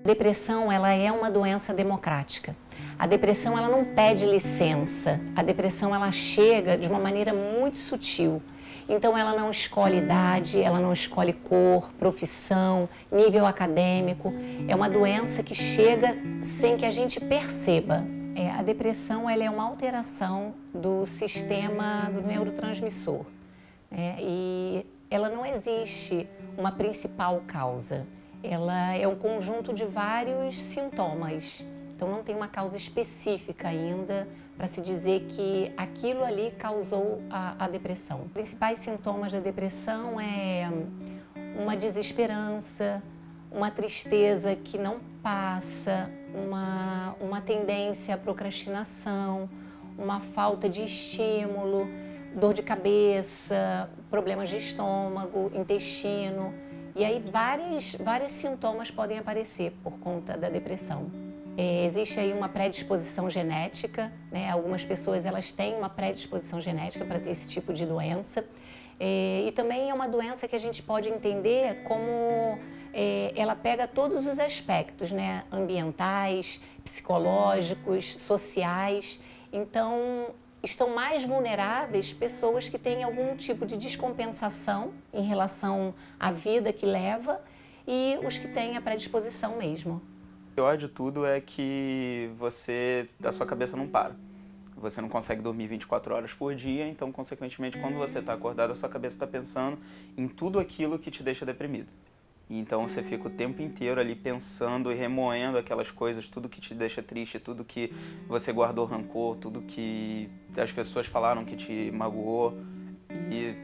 A depressão, ela é uma doença democrática. A depressão, ela não pede licença. A depressão, ela chega de uma maneira muito sutil. Então, ela não escolhe idade, ela não escolhe cor, profissão, nível acadêmico. É uma doença que chega sem que a gente perceba. A depressão, ela é uma alteração do sistema do neurotransmissor. E ela não existe uma principal causa. Ela é um conjunto de vários sintomas. Então, não tem uma causa específica ainda para se dizer que aquilo ali causou a depressão. Os principais sintomas da depressão é uma desesperança, uma tristeza que não passa, uma tendência à procrastinação, uma falta de estímulo, dor de cabeça, problemas de estômago, intestino. E aí vários sintomas podem aparecer por conta da depressão. Existe aí uma predisposição genética, né? Algumas pessoas elas têm uma predisposição genética para ter esse tipo de doença. E também é uma doença que a gente pode entender como ela pega todos os aspectos, né? Ambientais, psicológicos, sociais. Então, estão mais vulneráveis pessoas que têm algum tipo de descompensação em relação à vida que leva e os que têm a predisposição mesmo. O pior de tudo é que a sua cabeça não para. Você não consegue dormir 24 horas por dia, então, consequentemente, quando você está acordado, a sua cabeça está pensando em tudo aquilo que te deixa deprimido. E então você fica o tempo inteiro ali pensando e remoendo aquelas coisas, tudo que te deixa triste, tudo que você guardou rancor, tudo que as pessoas falaram que te magoou, e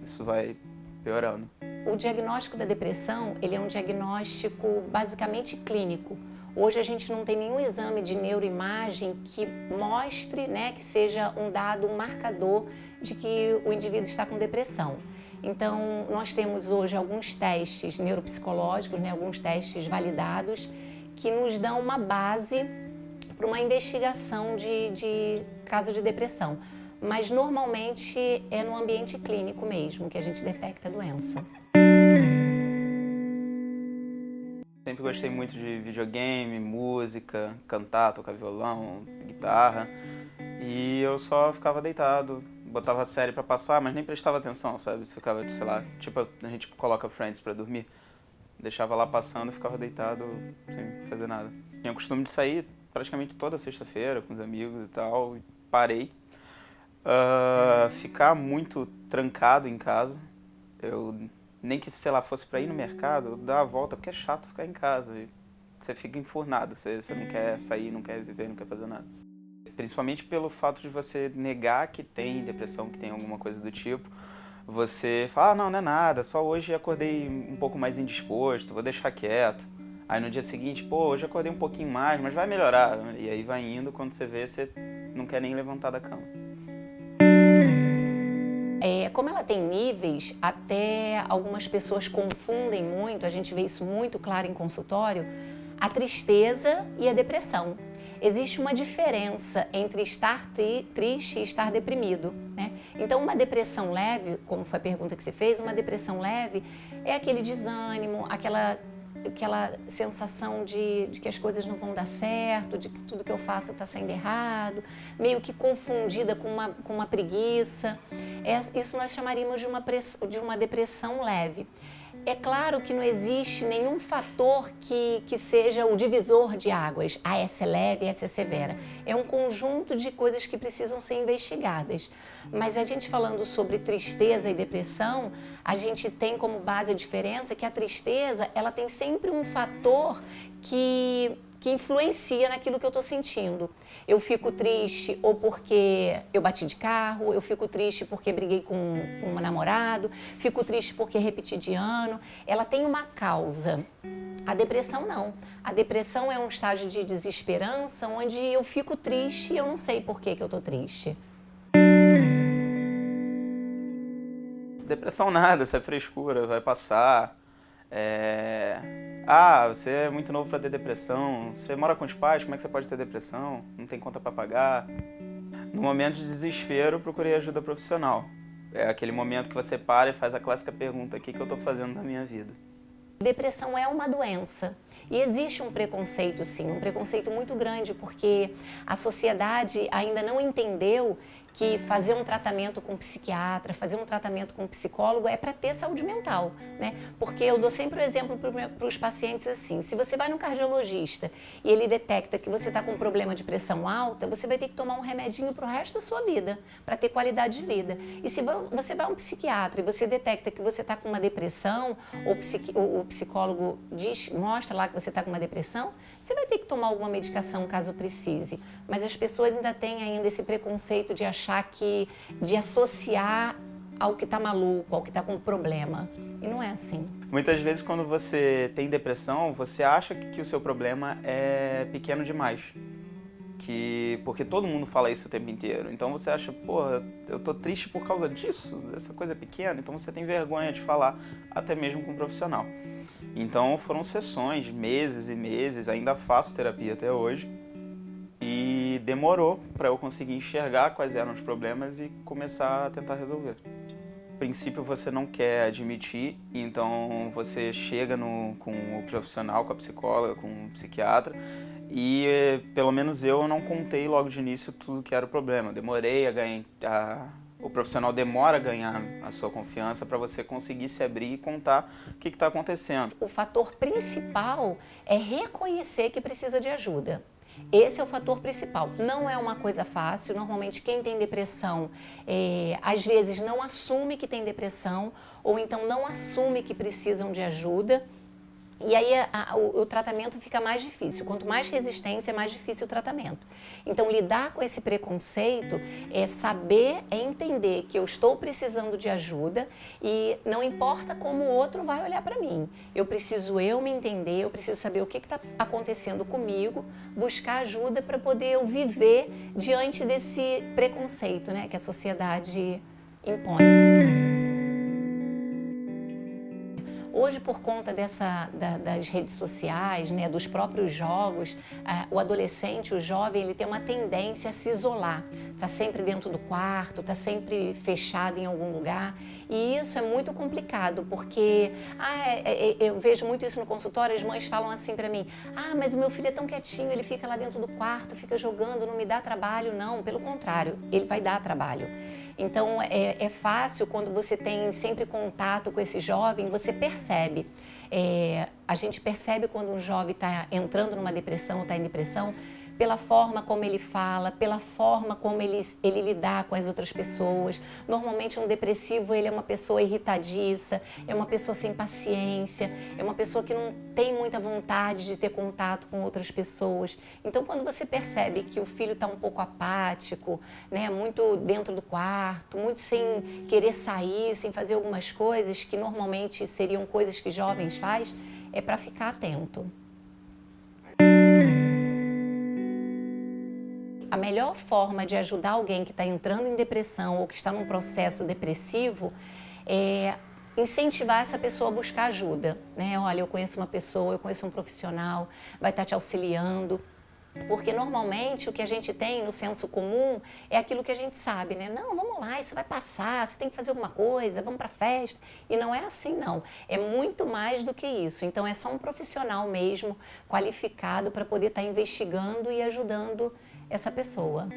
isso vai piorando. O diagnóstico da depressão, ele é um diagnóstico basicamente clínico. Hoje a gente não tem nenhum exame de neuroimagem que mostre, né, que seja um dado, um marcador de que o indivíduo está com depressão. Então, nós temos hoje alguns testes neuropsicológicos, né, alguns testes validados, que nos dão uma base para uma investigação de caso de depressão. Mas, normalmente, é no ambiente clínico mesmo que a gente detecta a doença. Sempre gostei muito de videogame, música, cantar, tocar violão, guitarra. E eu só ficava deitado, botava a série pra passar, mas nem prestava atenção, sabe? Você ficava, sei lá, tipo a gente coloca Friends pra dormir. Deixava lá passando e ficava deitado sem fazer nada. Tinha o costume de sair praticamente toda sexta-feira com os amigos e tal, e parei. Ficar muito trancado em casa. Eu nem que, sei lá, fosse pra ir no mercado, eu dava a volta, porque é chato ficar em casa. E você fica enfurnado, você não quer sair, não quer viver, não quer fazer nada. Principalmente pelo fato de você negar que tem depressão, que tem alguma coisa do tipo. Você fala, ah, não é nada, só hoje acordei um pouco mais indisposto, vou deixar quieto. Aí no dia seguinte, pô, hoje acordei um pouquinho mais, mas vai melhorar. E aí vai indo, quando você vê, você não quer nem levantar da cama. Como ela tem níveis, até algumas pessoas confundem muito, a gente vê isso muito claro em consultório, a tristeza e a depressão. Existe uma diferença entre estar triste e estar deprimido, né? Então, uma depressão leve, como foi a pergunta que você fez, uma depressão leve é aquele desânimo, aquela sensação de que as coisas não vão dar certo, de que tudo que eu faço está saindo errado, meio que confundida com uma preguiça. Isso nós chamaríamos de uma depressão leve. É claro que não existe nenhum fator que seja o divisor de águas. Ah, essa é leve, essa é severa. É um conjunto de coisas que precisam ser investigadas. Mas a gente falando sobre tristeza e depressão, a gente tem como base a diferença que a tristeza, ela tem sempre um fator que influencia naquilo que eu estou sentindo. Eu fico triste ou porque eu bati de carro, eu fico triste porque briguei com um namorado, fico triste porque repeti de ano. Ela tem uma causa. A depressão não. A depressão é um estágio de desesperança onde eu fico triste e eu não sei por que eu estou triste. Depressão nada, isso é frescura, vai passar. Ah, você é muito novo para ter depressão, você mora com os pais, como é que você pode ter depressão? Não tem conta para pagar. No momento de desespero, procurei ajuda profissional. É aquele momento que você para e faz a clássica pergunta, o que eu estou fazendo na minha vida? Depressão é uma doença e existe um preconceito, sim, um preconceito muito grande, porque a sociedade ainda não entendeu que fazer um tratamento com psiquiatra, fazer um tratamento com psicólogo é para ter saúde mental, né? Porque eu dou sempre o exemplo para os pacientes assim, se você vai no cardiologista e ele detecta que você está com um problema de pressão alta, você vai ter que tomar um remedinho para o resto da sua vida, para ter qualidade de vida. E se você vai a um psiquiatra e você detecta que você está com uma depressão, ou o psicólogo mostra lá que você está com uma depressão, você vai ter que tomar alguma medicação caso precise. Mas as pessoas ainda têm ainda esse preconceito de achar de associar ao que está maluco, ao que está com problema. E não é assim. Muitas vezes quando você tem depressão, você acha que o seu problema é pequeno demais. Porque todo mundo fala isso o tempo inteiro. Então você acha, porra, eu tô triste por causa disso, essa coisa é pequena, então você tem vergonha de falar, até mesmo com um profissional. Então foram sessões, meses e meses, ainda faço terapia até hoje. E demorou para eu conseguir enxergar quais eram os problemas e começar a tentar resolver. No princípio você não quer admitir, então você chega com o profissional, com a psicóloga, com o psiquiatra e pelo menos eu não contei logo de início tudo que era o problema. Demorei a ganhar, o profissional demora a ganhar a sua confiança para você conseguir se abrir e contar o que está acontecendo. O fator principal é reconhecer que precisa de ajuda. Esse é o fator principal. Não é uma coisa fácil. Normalmente quem tem depressão, às vezes não assume que tem depressão ou então não assume que precisam de ajuda. E aí o tratamento fica mais difícil. Quanto mais resistência, mais difícil o tratamento. Então, lidar com esse preconceito é saber, é entender que eu estou precisando de ajuda e não importa como o outro vai olhar para mim. Eu preciso me entender, eu preciso saber o que está acontecendo comigo, buscar ajuda para poder eu viver diante desse preconceito, né, que a sociedade impõe. Hoje, por conta das redes sociais, né, dos próprios jogos, o adolescente, o jovem, ele tem uma tendência a se isolar. Está sempre dentro do quarto, está sempre fechado em algum lugar. E isso é muito complicado, porque eu vejo muito isso no consultório, as mães falam assim para mim, mas o meu filho é tão quietinho, ele fica lá dentro do quarto, fica jogando, não me dá trabalho. Não, pelo contrário, ele vai dar trabalho. Então, é fácil quando você tem sempre contato com esse jovem, você percebe. A gente percebe quando um jovem está entrando numa depressão ou está em depressão, pela forma como ele fala, pela forma como ele lidar com as outras pessoas. Normalmente um depressivo, ele é uma pessoa irritadiça, é uma pessoa sem paciência, é uma pessoa que não tem muita vontade de ter contato com outras pessoas. Então, quando você percebe que o filho está um pouco apático, né, muito dentro do quarto, muito sem querer sair, sem fazer algumas coisas que normalmente seriam coisas que jovens fazem, é para ficar atento. A melhor forma de ajudar alguém que está entrando em depressão ou que está num processo depressivo é incentivar essa pessoa a buscar ajuda, né? Olha, eu conheço uma pessoa, eu conheço um profissional, vai estar te auxiliando. Porque normalmente o que a gente tem no senso comum é aquilo que a gente sabe, né? Não, vamos lá, isso vai passar, você tem que fazer alguma coisa, vamos para a festa. E não é assim, não. É muito mais do que isso. Então é só um profissional mesmo, qualificado para poder estar investigando e ajudando essa pessoa.